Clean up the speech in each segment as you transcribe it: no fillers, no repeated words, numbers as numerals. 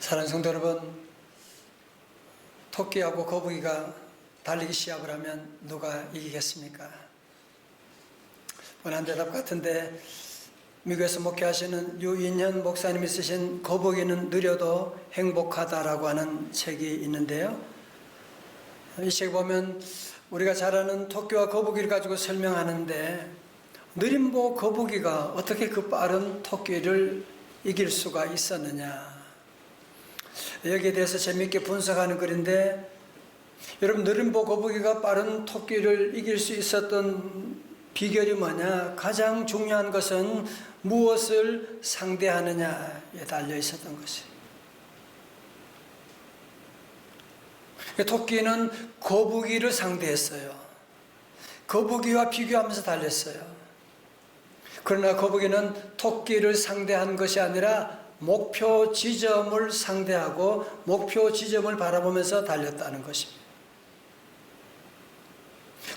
사랑하는 성도 여러분, 토끼하고 거북이가 달리기 시합을 하면 누가 이기겠습니까? 뻔한 대답 같은데, 미국에서 목회하시는 유인현 목사님이 쓰신 거북이는 느려도 행복하다라고 하는 책이 있는데요. 이 책 보면 우리가 잘 아는 토끼와 거북이를 가지고 설명하는데, 느린 거북이가 어떻게 그 빠른 토끼를 이길 수가 있었느냐. 여기에 대해서 재미있게 분석하는 글인데, 여러분, 느린 거북이가 빠른 토끼를 이길 수 있었던 비결이 뭐냐? 가장 중요한 것은 무엇을 상대하느냐에 달려 있었던 것이에요. 토끼는 거북이를 상대했어요. 거북이와 비교하면서 달렸어요. 그러나 거북이는 토끼를 상대한 것이 아니라 목표 지점을 상대하고 목표 지점을 바라보면서 달렸다는 것입니다.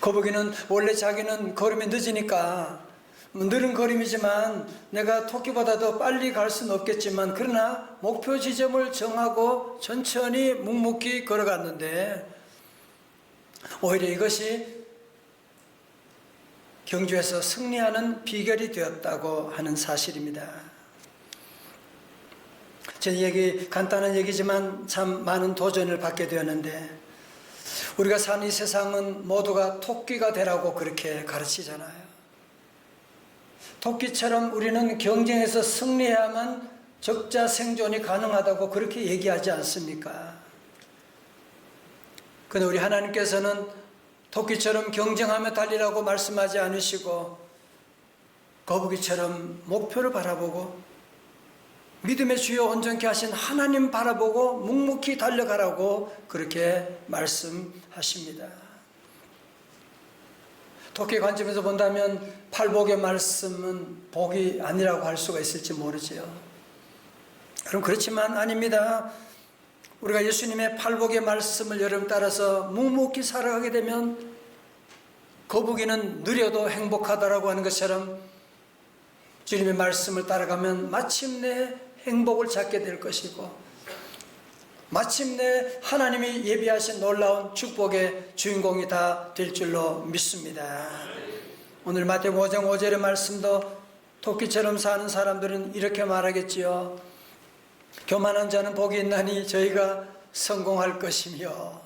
거북이는 원래 자기는 걸음이 늦으니까 느린 걸음이지만 내가 토끼보다 더 빨리 갈 수는 없겠지만, 그러나 목표 지점을 정하고 천천히 묵묵히 걸어갔는데, 오히려 이것이 경주에서 승리하는 비결이 되었다고 하는 사실입니다. 제 얘기 간단한 얘기지만 참 많은 도전을 받게 되었는데, 우리가 사는 이 세상은 모두가 토끼가 되라고 그렇게 가르치잖아요. 토끼처럼 우리는 경쟁에서 승리해야만 적자 생존이 가능하다고 그렇게 얘기하지 않습니까? 그런데 우리 하나님께서는 토끼처럼 경쟁하며 달리라고 말씀하지 않으시고, 거북이처럼 목표를 바라보고 믿음의 주여 온전케 하신 하나님 바라보고 묵묵히 달려가라고 그렇게 말씀하십니다. 토끼 관점에서 본다면 팔복의 말씀은 복이 아니라고 할 수가 있을지 모르지요. 여러분, 그렇지만 아닙니다. 우리가 예수님의 팔복의 말씀을 여러분 따라서 묵묵히 살아가게 되면 거북이는 느려도 행복하다라고 하는 것처럼 주님의 말씀을 따라가면 마침내 행복을 찾게 될 것이고, 마침내 하나님이 예비하신 놀라운 축복의 주인공이 다 될 줄로 믿습니다. 오늘 마태복음 5장 5절의 말씀도 토끼처럼 사는 사람들은 이렇게 말하겠지요. 교만한 자는 복이 있나니 저희가 성공할 것이며.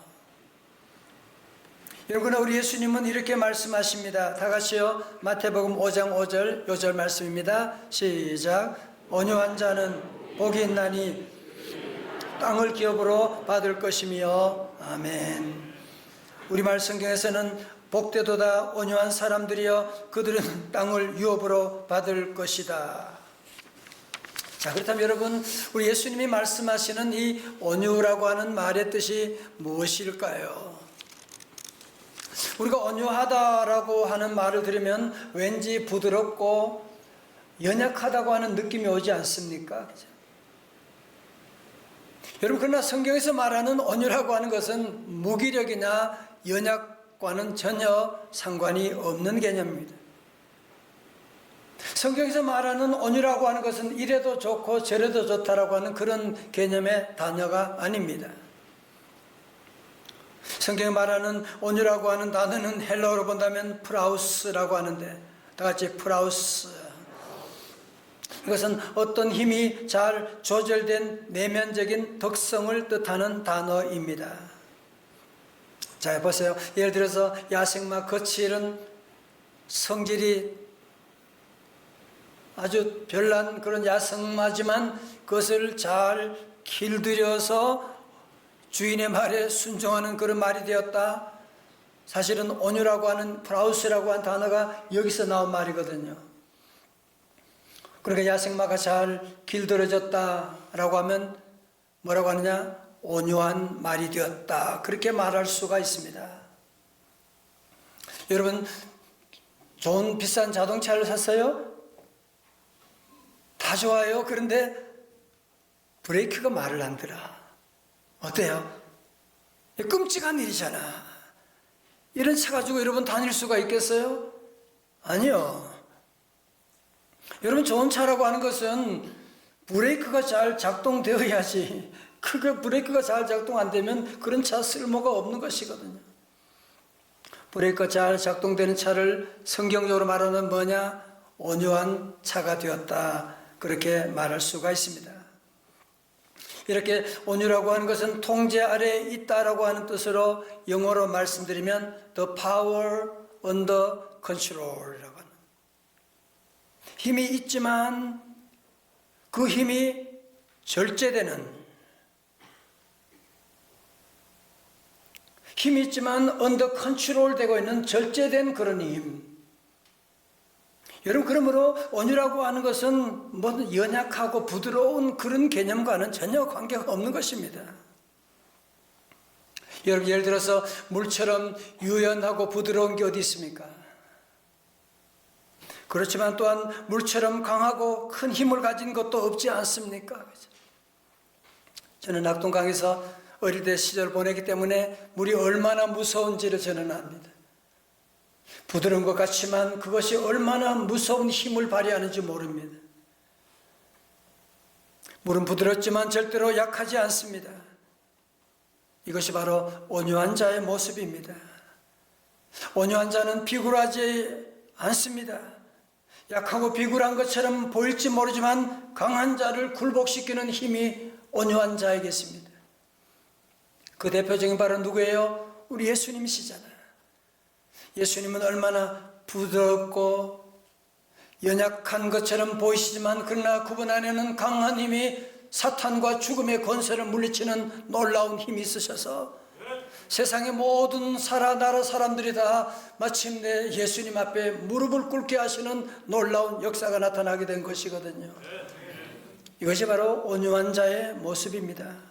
여러분, 우리 예수님은 이렇게 말씀하십니다. 다 같이요. 마태복음 5장 5절, 요절 말씀입니다. 시작. 온유한 자는 복이 있나니 땅을 기업으로 받을 것이며. 아멘. 우리말 성경에서는 복되도다 온유한 사람들이여 그들은 땅을 유업으로 받을 것이다. 자, 그렇다면 여러분, 우리 예수님이 말씀하시는 이 온유라고 하는 말의 뜻이 무엇일까요? 우리가 온유하다라고 하는 말을 들으면 왠지 부드럽고 연약하다고 하는 느낌이 오지 않습니까? 그죠? 여러분, 그러나 성경에서 말하는 온유라고 하는 것은 무기력이나 연약과는 전혀 상관이 없는 개념입니다. 성경에서 말하는 온유라고 하는 것은 이래도 좋고 저래도 좋다라고 하는 그런 개념의 단어가 아닙니다. 성경에 말하는 온유라고 하는 단어는 헬라어로 본다면 프라우스라고 하는데, 다 같이 프라우스. 이것은 어떤 힘이 잘 조절된 내면적인 덕성을 뜻하는 단어입니다. 자, 보세요. 예를 들어서 야생마 거칠은 성질이 아주 별난 그런 야생마지만 그것을 잘 길들여서 주인의 말에 순종하는 그런 말이 되었다. 사실은 온유라고 하는 프라우스라고 하는 단어가 여기서 나온 말이거든요. 그러니까 야생마가 잘 길들여졌다라고 하면 뭐라고 하느냐? 온유한 말이 되었다. 그렇게 말할 수가 있습니다. 여러분, 좋은 비싼 자동차를 샀어요? 다 좋아요. 그런데 브레이크가 말을 안 들어. 어때요? 끔찍한 일이잖아. 이런 차 가지고 여러분 다닐 수가 있겠어요? 아니요. 여러분, 좋은 차라고 하는 것은 브레이크가 잘 작동되어야지 크게 브레이크가 잘 작동 안 되면 그런 차 쓸모가 없는 것이거든요. 브레이크가 잘 작동되는 차를 성경적으로 말하는 뭐냐? 온유한 차가 되었다. 그렇게 말할 수가 있습니다. 이렇게 온유라고 하는 것은 통제 아래에 있다라고 하는 뜻으로 영어로 말씀드리면 the power under control이라고 하는, 힘이 있지만 그 힘이 절제되는, 힘이 있지만 under control 되고 있는 절제된 그런 힘. 여러분, 그러므로 온유라고 하는 것은 뭐 연약하고 부드러운 그런 개념과는 전혀 관계가 없는 것입니다. 여러분, 예를 들어서 물처럼 유연하고 부드러운 게 어디 있습니까? 그렇지만 또한 물처럼 강하고 큰 힘을 가진 것도 없지 않습니까? 저는 낙동강에서 어릴 때 시절 보내기 때문에 물이 얼마나 무서운지를 저는 압니다. 부드러운 것 같지만 그것이 얼마나 무서운 힘을 발휘하는지 모릅니다. 물은 부드럽지만 절대로 약하지 않습니다. 이것이 바로 온유한 자의 모습입니다. 온유한 자는 비굴하지 않습니다. 약하고 비굴한 것처럼 보일지 모르지만 강한 자를 굴복시키는 힘이 온유한 자에게 있습니다. 그 대표적인 바로 누구예요? 우리 예수님이시잖아요. 예수님은 얼마나 부드럽고 연약한 것처럼 보이시지만 그러나 그분 안에는 강한 힘이, 사탄과 죽음의 권세를 물리치는 놀라운 힘이 있으셔서 세상의 모든 나라 사람들이 다 마침내 예수님 앞에 무릎을 꿇게 하시는 놀라운 역사가 나타나게 된 것이거든요. 이것이 바로 온유한 자의 모습입니다.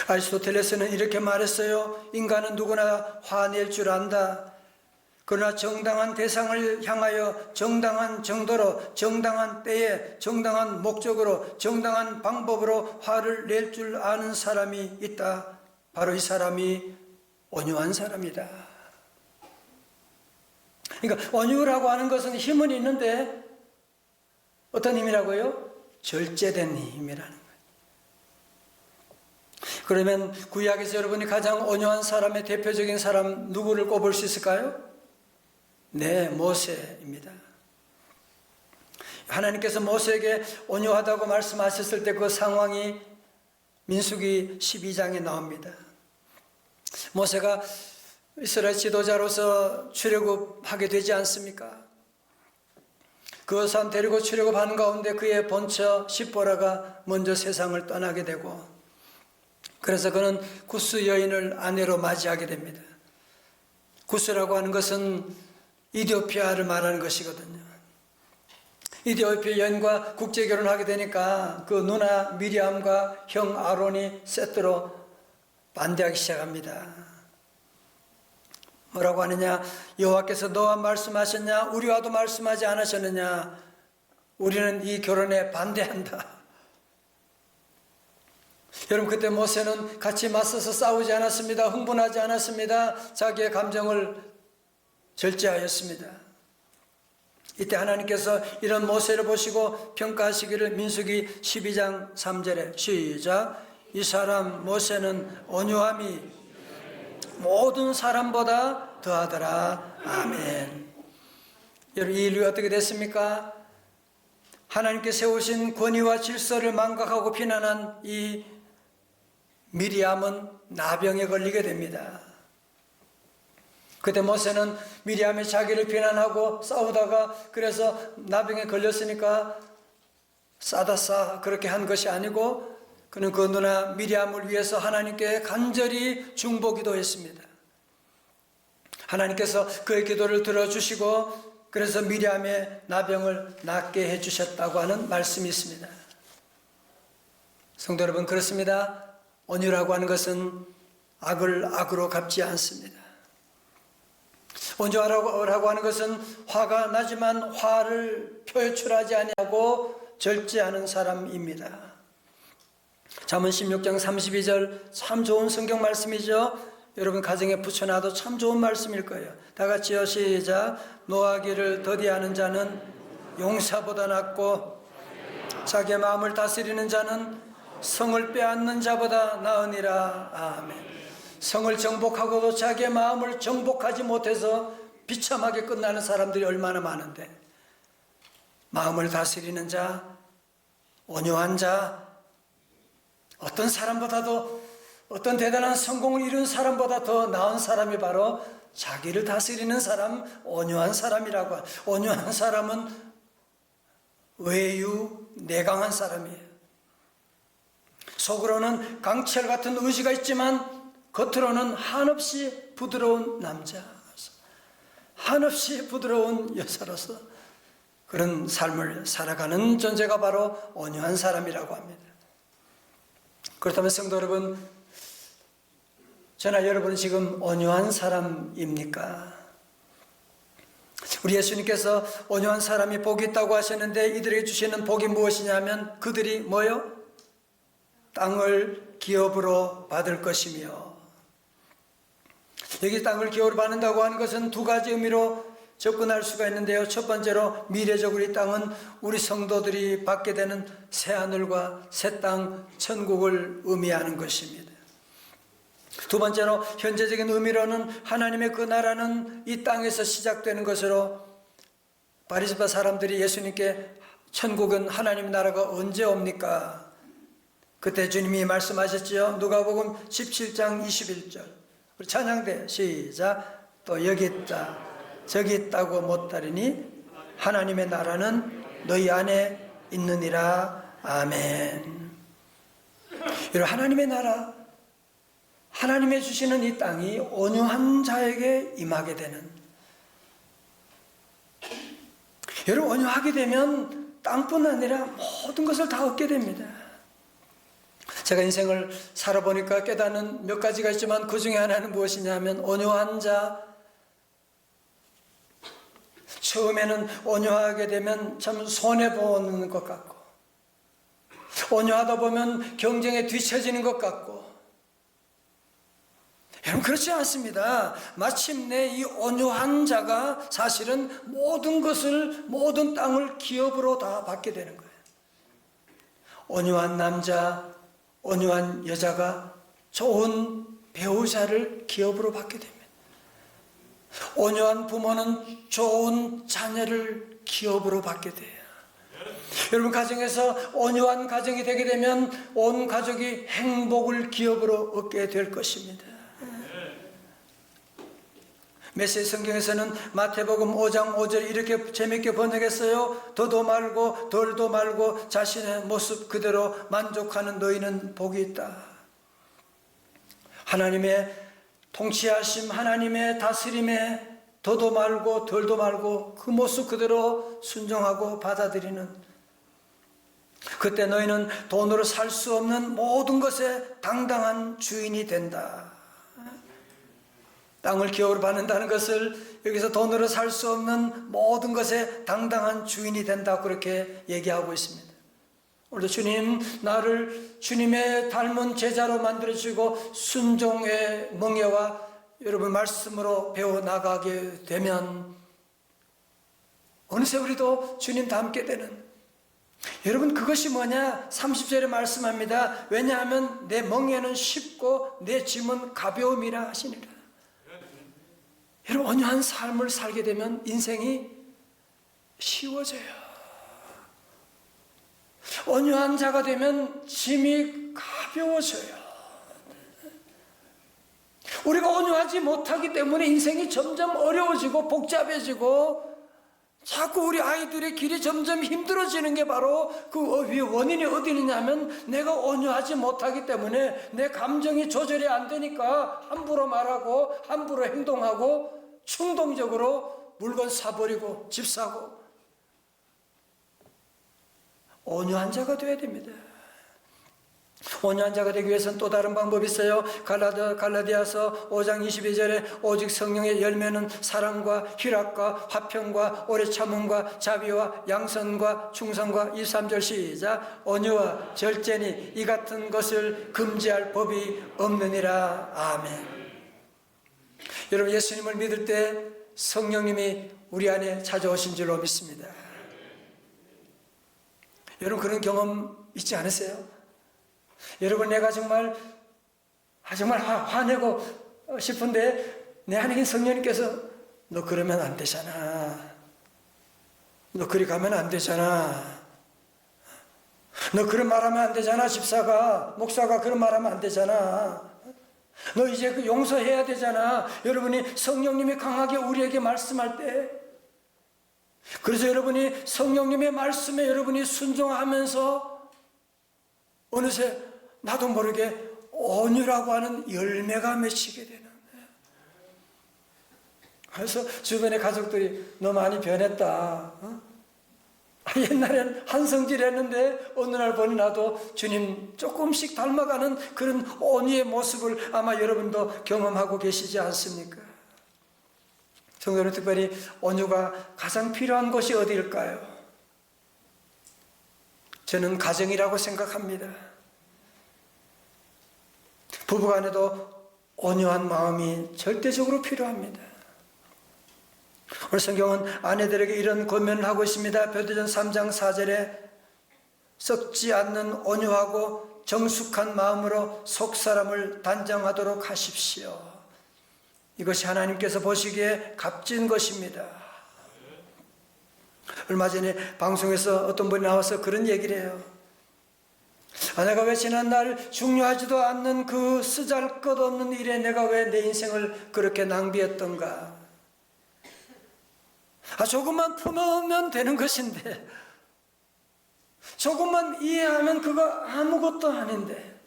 아리스토텔레스는 이렇게 말했어요. 인간은 누구나 화낼 줄 안다. 그러나 정당한 대상을 향하여 정당한 정도로, 정당한 때에, 정당한 목적으로, 정당한 방법으로 화를 낼 줄 아는 사람이 있다. 바로 이 사람이 온유한 사람이다. 그러니까 온유라고 하는 것은 힘은 있는데 어떤 힘이라고요? 절제된 힘이라는 거예요. 그러면 구약에서 여러분이 가장 온유한 사람의 대표적인 사람 누구를 꼽을 수 있을까요? 네, 모세입니다. 하나님께서 모세에게 온유하다고 말씀하셨을 때 그 상황이 민수기 12장에 나옵니다. 모세가 이스라엘 지도자로서 출애굽하게 되지 않습니까? 그 산 데리고 출애굽하는 가운데 그의 본처 십보라가 먼저 세상을 떠나게 되고, 그래서 그는 구스 여인을 아내로 맞이하게 됩니다. 구스라고 하는 것은 이디오피아를 말하는 것이거든요. 이디오피아 여인과 국제 결혼하게 되니까 그 누나 미리암과 형 아론이 세트로 반대하기 시작합니다. 뭐라고 하느냐? 여호와께서 너와 말씀하셨냐? 우리와도 말씀하지 않으셨느냐? 우리는 이 결혼에 반대한다. 여러분, 그때 모세는 같이 맞서서 싸우지 않았습니다. 흥분하지 않았습니다. 자기의 감정을 절제하였습니다. 이때 하나님께서 이런 모세를 보시고 평가하시기를 민수기 12장 3절에 시작. 이 사람 모세는 온유함이 모든 사람보다 더하더라. 아멘. 여러분, 이 일이 어떻게 됐습니까? 하나님께 세우신 권위와 질서를 망각하고 비난한 이 미리암은 나병에 걸리게 됩니다. 그때 모세는 미리암이 자기를 비난하고 싸우다가 그래서 나병에 걸렸으니까 싸다 싸 그렇게 한 것이 아니고 그는 그 누나 미리암을 위해서 하나님께 간절히 중보기도했습니다. 하나님께서 그의 기도를 들어주시고 그래서 미리암의 나병을 낫게 해주셨다고 하는 말씀이 있습니다. 성도 여러분, 그렇습니다. 온유라고 하는 것은 악을 악으로 갚지 않습니다. 온유하라고 하는 것은 화가 나지만 화를 표출하지 아니하고 절제하는 사람입니다. 잠언 16장 32절 참 좋은 성경 말씀이죠. 여러분 가정에 붙여놔도 참 좋은 말씀일 거예요. 다 같이요, 시작. 노하기를 더디하는 자는 용사보다 낫고 자기의 마음을 다스리는 자는 성을 빼앗는 자보다 나으니라. 아멘. 성을 정복하고도 자기의 마음을 정복하지 못해서 비참하게 끝나는 사람들이 얼마나 많은데, 마음을 다스리는 자, 온유한 자, 어떤 사람보다도, 어떤 대단한 성공을 이룬 사람보다 더 나은 사람이 바로 자기를 다스리는 사람, 온유한 사람이라고. 온유한 사람은 외유, 내강한 사람이에요. 속으로는 강철 같은 의지가 있지만 겉으로는 한없이 부드러운 남자, 한없이 부드러운 여자로서 그런 삶을 살아가는 존재가 바로 온유한 사람이라고 합니다. 그렇다면 성도 여러분, 저나 여러분은 지금 온유한 사람입니까? 우리 예수님께서 온유한 사람이 복이 있다고 하셨는데, 이들에게 주시는 복이 무엇이냐면 그들이 뭐요? 땅을 기업으로 받을 것이며, 여기 땅을 기업으로 받는다고 하는 것은 두 가지 의미로 접근할 수가 있는데요. 첫 번째로 미래적으로 이 땅은 우리 성도들이 받게 되는 새하늘과 새 땅, 천국을 의미하는 것입니다. 두 번째로 현재적인 의미로는 하나님의 그 나라는 이 땅에서 시작되는 것으로, 바리새파 사람들이 예수님께 천국은 하나님의 나라가 언제 옵니까? 그때 주님이 말씀하셨지요. 누가복음 17장 21절. 우리 찬양대 시작. 또 여기 있다 저기 있다고 못다리니 하나님의 나라는 너희 안에 있느니라. 아멘. 여러분, 하나님의 나라, 하나님의 주시는 이 땅이 온유한 자에게 임하게 되는, 여러분, 온유하게 되면 땅뿐 아니라 모든 것을 다 얻게 됩니다. 제가 인생을 살아보니까 깨닫는 몇 가지가 있지만 그 중에 하나는 무엇이냐면 온유한 자. 처음에는 온유하게 되면 참 손해보는 것 같고, 온유하다 보면 경쟁에 뒤처지는 것 같고, 여러분, 그렇지 않습니다. 마침내 이 온유한 자가 사실은 모든 것을, 모든 땅을 기업으로 다 받게 되는 거예요. 온유한 남자, 온유한 여자가 좋은 배우자를 기업으로 받게 됩니다. 온유한 부모는 좋은 자녀를 기업으로 받게 돼요. 여러분, 가정에서 온유한 가정이 되게 되면 온 가족이 행복을 기업으로 얻게 될 것입니다. 메시지 성경에서는 마태복음 5장 5절 이렇게 재밌게 번역했어요. 더도 말고 덜도 말고 자신의 모습 그대로 만족하는 너희는 복이 있다. 하나님의 통치하심, 하나님의 다스림에 더도 말고 덜도 말고 그 모습 그대로 순종하고 받아들이는, 그때 너희는 돈으로 살 수 없는 모든 것의 당당한 주인이 된다. 땅을 기업으로 받는다는 것을 여기서 돈으로 살 수 없는 모든 것의 당당한 주인이 된다, 그렇게 얘기하고 있습니다. 오늘도 주님, 나를 주님의 닮은 제자로 만들어주시고 순종의 멍에와 여러분 말씀으로 배워나가게 되면 어느새 우리도 주님 닮게 되는, 여러분, 그것이 뭐냐? 30절에 말씀합니다. 왜냐하면 내 멍에는 쉽고 내 짐은 가벼움이라 하시니라. 여러분, 온유한 삶을 살게 되면 인생이 쉬워져요. 온유한 자가 되면 짐이 가벼워져요. 우리가 온유하지 못하기 때문에 인생이 점점 어려워지고 복잡해지고 자꾸 우리 아이들의 길이 점점 힘들어지는 게 바로 그 원인이 어디 있느냐면 내가 온유하지 못하기 때문에 내 감정이 조절이 안 되니까 함부로 말하고 함부로 행동하고 충동적으로 물건 사버리고 집 사고. 온유한 자가 되어야 됩니다. 온유한 자가 되기 위해서는 또 다른 방법이 있어요. 갈라디아서 5장 22절에 오직 성령의 열매는 사랑과 희락과 화평과 오래 참음과 자비와 양선과 충성과 23절 시작. 온유와 절제니 이 같은 것을 금지할 법이 없느니라. 아멘. 여러분, 예수님을 믿을 때 성령님이 우리 안에 찾아오신 줄로 믿습니다. 여러분, 그런 경험 있지 않으세요? 여러분, 내가 정말 화내고 싶은데 내 안에 성령님께서 너 그러면 안 되잖아. 너 그리 가면 안 되잖아. 너 그런 말하면 안 되잖아. 집사가, 목사가 그런 말하면 안 되잖아. 너 이제 그 용서해야 되잖아. 여러분이 성령님이 강하게 우리에게 말씀할 때, 그래서 여러분이 성령님의 말씀에 여러분이 순종하면서 어느새 나도 모르게 온유라고 하는 열매가 맺히게 되는 거예요. 그래서 주변의 가족들이 너 많이 변했다. 옛날엔 한성질했는데 어느 날 보니 나도 주님 조금씩 닮아가는 그런 온유의 모습을 아마 여러분도 경험하고 계시지 않습니까? 성도 여러분, 특별히 온유가 가장 필요한 곳이 어디일까요? 저는 가정이라고 생각합니다. 부부간에도 온유한 마음이 절대적으로 필요합니다. 오늘 성경은 아내들에게 이런 권면을 하고 있습니다. 베드로전 3장 4절에 썩지 않는 온유하고 정숙한 마음으로 속사람을 단장하도록 하십시오. 이것이 하나님께서 보시기에 값진 것입니다. 얼마 전에 방송에서 어떤 분이 나와서 그런 얘기를 해요. 내가 왜 지난날 중요하지도 않는 그 쓰잘것없는 일에 내가 왜 내 인생을 그렇게 낭비했던가. 조금만 품으면 되는 것인데, 조금만 이해하면 그거 아무것도 아닌데,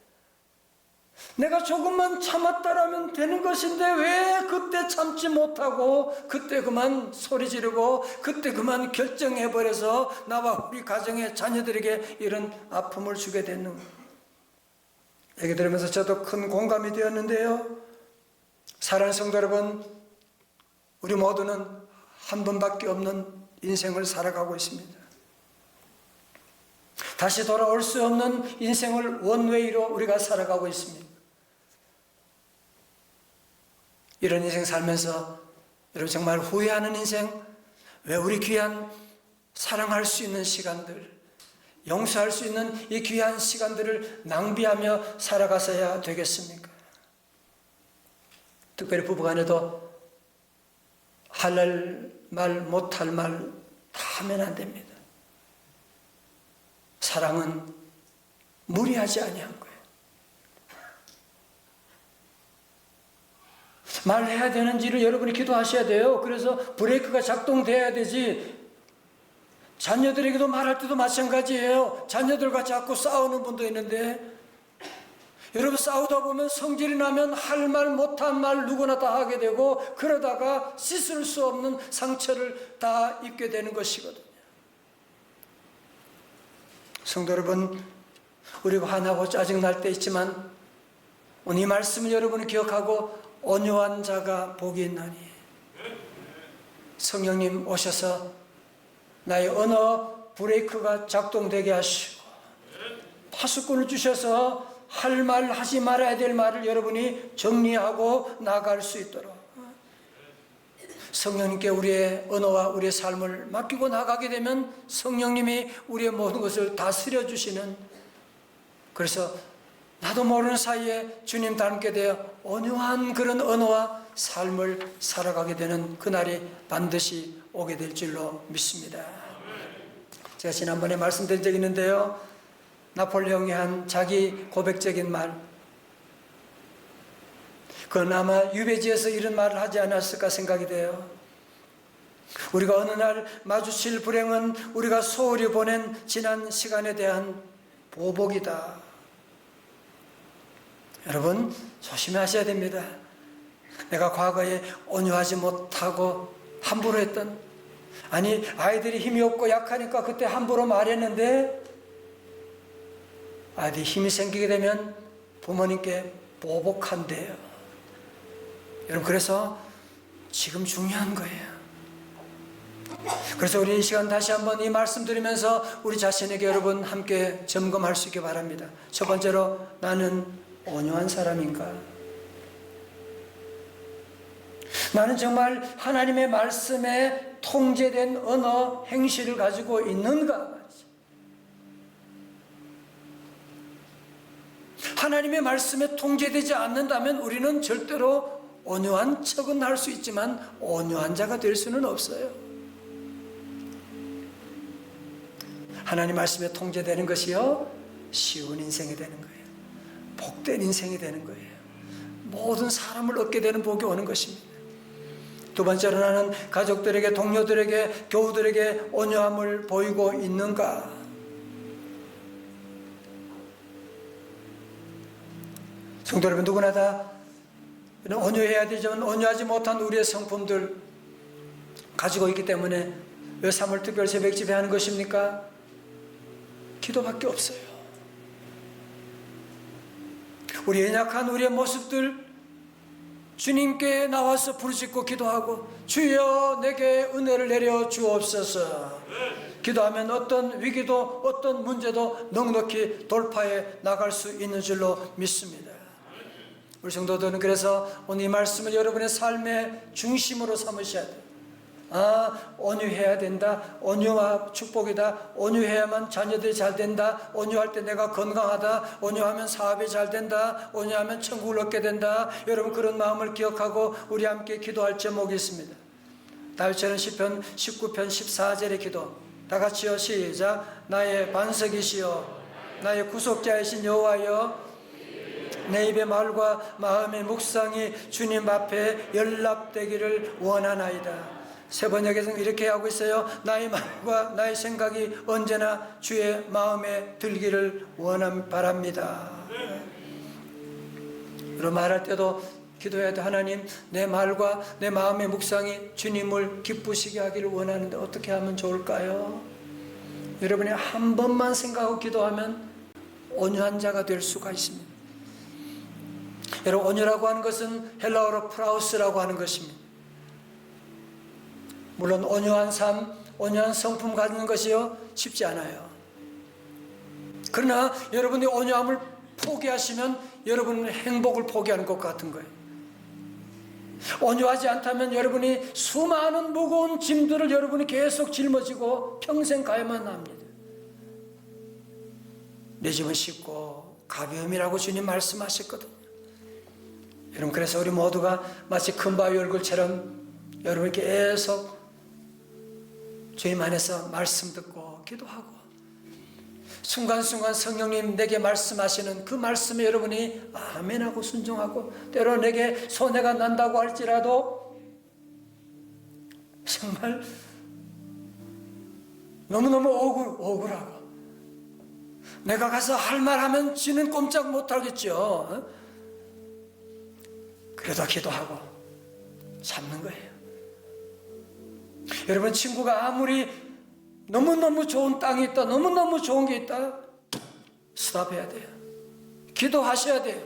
내가 조금만 참았다라면 되는 것인데 왜 그때 참지 못하고 그때 그만 소리 지르고 그때 그만 결정해버려서 나와 우리 가정의 자녀들에게 이런 아픔을 주게 됐는가. 얘기 들으면서 저도 큰 공감이 되었는데요. 사랑하는 성도 여러분, 우리 모두는 한 번밖에 없는 인생을 살아가고 있습니다. 다시 돌아올 수 없는 인생을 원웨이로 우리가 살아가고 있습니다. 이런 인생 살면서 여러분 정말 후회하는 인생, 왜 우리 귀한 사랑할 수 있는 시간들, 용서할 수 있는 이 귀한 시간들을 낭비하며 살아가서야 되겠습니까? 특별히 부부간에도 할 말, 못할 말 다 하면 안 됩니다. 사랑은 무리하지 아니한 거예요. 말해야 되는지를 여러분이 기도하셔야 돼요. 그래서 브레이크가 작동돼야 되지. 자녀들에게도 말할 때도 마찬가지예요. 자녀들과 자꾸 싸우는 분도 있는데, 여러분 싸우다 보면 성질이 나면 할 말 못한 말 누구나 다 하게 되고, 그러다가 씻을 수 없는 상처를 다 입게 되는 것이거든요. 성도 여러분, 우리가 화나고 짜증날 때 있지만 오늘 이 말씀을 여러분이 기억하고 온유한 자가 복이 있나니, 성령님 오셔서 나의 언어 브레이크가 작동되게 하시고 파수꾼을 주셔서 할 말 하지 말아야 될 말을 여러분이 정리하고 나갈 수 있도록 성령님께 우리의 언어와 우리의 삶을 맡기고 나가게 되면 성령님이 우리의 모든 것을 다스려 주시는, 그래서 나도 모르는 사이에 주님 닮게 되어 온유한 그런 언어와 삶을 살아가게 되는 그날이 반드시 오게 될 줄로 믿습니다. 제가 지난번에 말씀드린 적이 있는데요, 나폴레옹이 한 자기 고백적인 말, 그건 아마 유배지에서 이런 말을 하지 않았을까 생각이 돼요. 우리가 어느 날 마주칠 불행은 우리가 소홀히 보낸 지난 시간에 대한 보복이다. 여러분 조심하셔야 됩니다. 내가 과거에 온유하지 못하고 함부로 했던, 아니 아이들이 힘이 없고 약하니까 그때 함부로 말했는데, 아이들이 힘이 생기게 되면 부모님께 보복한대요. 여러분 그래서 지금 중요한 거예요. 그래서 우리 이 시간 다시 한번 이 말씀 드리면서 우리 자신에게 여러분 함께 점검할 수 있기 바랍니다. 첫 번째로, 나는 온유한 사람인가? 나는 정말 하나님의 말씀에 통제된 언어, 행실을 가지고 있는가? 하나님의 말씀에 통제되지 않는다면 우리는 절대로 온유한 척은 할 수 있지만 온유한 자가 될 수는 없어요. 하나님 말씀에 통제되는 것이요, 쉬운 인생이 되는 거예요. 복된 인생이 되는 거예요. 모든 사람을 얻게 되는 복이 오는 것입니다. 두 번째로, 나는 가족들에게, 동료들에게, 교우들에게 온유함을 보이고 있는가? 성도 여러분, 누구나 다 온유해야 되지만 온유하지 못한 우리의 성품들 가지고 있기 때문에 왜 3월 특별 새벽 집회 하는 것입니까? 기도밖에 없어요. 우리 연약한 우리의 모습들 주님께 나와서 부르짖고 기도하고, 주여 내게 은혜를 내려 주옵소서. 기도하면 어떤 위기도 어떤 문제도 넉넉히 돌파해 나갈 수 있는 줄로 믿습니다. 우리 성도들은 그래서 오늘 이 말씀을 여러분의 삶의 중심으로 삼으셔야 돼요. 온유해야 된다. 온유와 축복이다. 온유해야만 자녀들이 잘 된다. 온유할 때 내가 건강하다. 온유하면 사업이 잘 된다. 온유하면 천국을 얻게 된다. 여러분, 그런 마음을 기억하고 우리 함께 기도할 제목이 있습니다. 다윗처럼 시편 19편 14절의 기도, 다 같이요, 시작. 나의 반석이시여, 나의 구속자이신 여호와여, 내 입의 말과 마음의 묵상이 주님 앞에 연락되기를 원하나이다. 세 번역에서는 이렇게 하고 있어요. 나의 말과 나의 생각이 언제나 주의 마음에 들기를 바랍니다. 그런 말할 때도 기도해야 돼. 하나님, 내 말과 내 마음의 묵상이 주님을 기쁘시게 하기를 원하는데 어떻게 하면 좋을까요? 여러분이 한 번만 생각하고 기도하면 온유한 자가 될 수가 있습니다. 여러분, 온유라고 하는 것은 헬라어로 프라우스라고 하는 것입니다. 물론 온유한 삶, 온유한 성품 가지는 것이요, 쉽지 않아요. 그러나 여러분이 온유함을 포기하시면 여러분은 행복을 포기하는 것 같은 거예요. 온유하지 않다면 여러분이 수많은 무거운 짐들을 여러분이 계속 짊어지고 평생 가야만 합니다. 내 짐은 쉽고 가벼움이라고 주님 말씀하셨거든요. 여러분, 그래서 우리 모두가 마치 큰 바위 얼굴처럼 여러분 계속 주님 안에서 말씀 듣고 기도하고, 순간순간 성령님 내게 말씀하시는 그 말씀에 여러분이 아멘하고 순종하고, 때로 내게 손해가 난다고 할지라도 정말 너무너무 억울하고 내가 가서 할 말 하면 지는 꼼짝 못하겠죠. 그래도 기도하고 참는 거예요. 여러분, 친구가 아무리 너무너무 좋은 땅이 있다, 너무너무 좋은 게 있다, 스탑해야 돼요. 기도하셔야 돼요.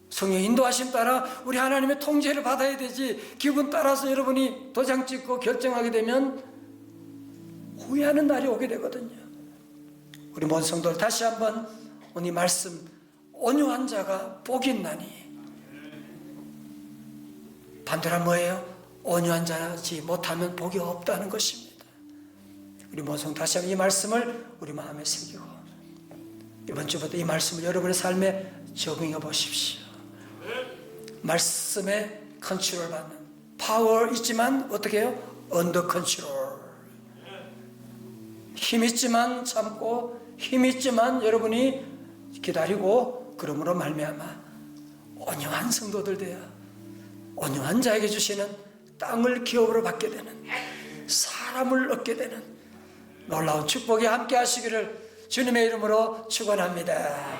성령 인도하심 따라 우리 하나님의 통제를 받아야 되지, 기분 따라서 여러분이 도장 찍고 결정하게 되면 후회하는 날이 오게 되거든요. 우리 모든 성도들 다시 한번 오늘 말씀, 온유한 자가 복이 있나니. 반대로 뭐예요? 온유한 자지 못하면 복이 없다는 것입니다. 우리 모든 성도 다시 한번 이 말씀을 우리 마음에 새기고 이번 주부터 이 말씀을 여러분의 삶에 적용해 보십시오. 말씀에 컨트롤 받는 파워 있지만 어떻게 해요? 언더 컨트롤. 힘 있지만 참고, 힘 있지만 여러분이 기다리고, 그러므로 말미암아 온유한 성도들 되어 온유한 자에게 주시는 땅을 기업으로 받게 되는, 사람을 얻게 되는 놀라운 축복이 함께 하시기를 주님의 이름으로 축원합니다.